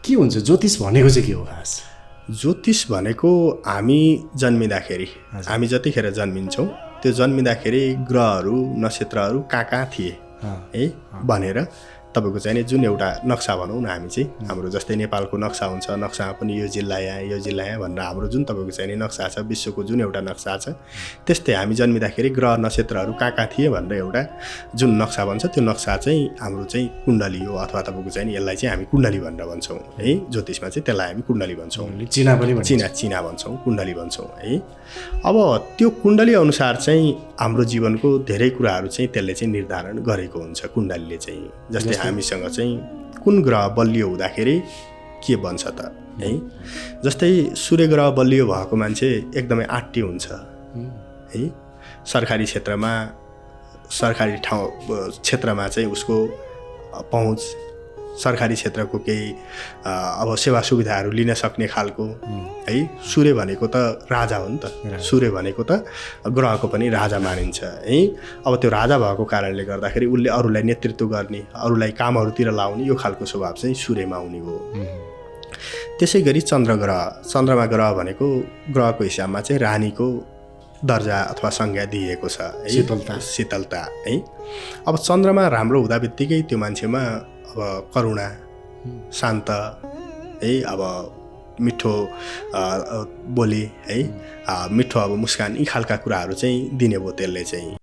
के हुन्छ ज्योतिष भनेको चाहिँ के हो खास? ज्योतिष भनेको हामी जन्मिँदाखेरि हामी जतिखेर जन्मिन्छौँ त्यो जन्मिँदाखेरि ग्रहहरू नक्षत्रहरू कहाँ थिए है भनेर तपाईको चाहिँ नि जुन एउटा नक्सा भनौँ न हामी चाहिँ हाम्रो जस्तै नेपालको नक्सा हुन्छ, नक्सामा पनि यो जिल्ला यहाँ भनेर हाम्रो जुन तपाईको चाहिँ नि नक्सा छ, विश्वको जुन एउटा नक्सा छ, त्यस्तै हामी जन्मिँदाखेरि ग्रह नक्षत्रहरू कहाँ थिए भनेर एउटा जुन नक्सा भन्छ त्यो नक्सा चाहिँ हाम्रो चाहिँ कुण्डली हो, अथवा तपाईको चाहिँ नि यसलाई चाहिँ हामी कुण्डली भनेर भन्छौँ है। ज्योतिषमा चाहिँ त्यसलाई हामी कुण्डली भन्छौँ, चिना पनि चिना भन्छौँ, कुण्डली भन्छौँ है। अब त्यो कुण्डली अनुसार चाहिँ हाम्रो जीवनको धेरै कुराहरू चाहिँ त्यसले चाहिँ निर्धारण गरेको हुन्छ कुण्डलीले चाहिँ। जस्तै हामीसँग चाहिँ कुन ग्रह बलियो हुँदाखेरि के बन्छ त है। जस्तै सूर्य ग्रह बलियो भएको मान्छे एकदमै आँटी हुन्छ है। सरकारी क्षेत्रमा सरकारी क्षेत्रमा चाहिँ उसको पहुँच, सरकारी क्षेत्रको केही अब सेवा सुविधाहरू लिन सक्ने खालको है। सूर्य भनेको त राजा हो नि त, सूर्य भनेको त ग्रहको पनि राजा मानिन्छ है। अब त्यो राजा भएको कारणले गर्दाखेरि उसले अरूलाई नेतृत्व गर्ने, अरूलाई कामहरूतिर लाउने यो खालको स्वभाव चाहिँ सूर्यमा हुने हो। त्यसै गरी चन्द्रमा ग्रह भनेको ग्रहको हिसाबमा चाहिँ रानीको दर्जा अथवा संज्ञा दिएको छ है, शीतलता है। अब चन्द्रमा राम्रो हुँदा बित्तिकै त्यो मान्छेमा अब करुणा, शान्त है, अब मिठो बोली है, मिठो अब मुस्कान, यी खालका कुराहरू चाहिँ दिने भयो त्यसले चाहिँ।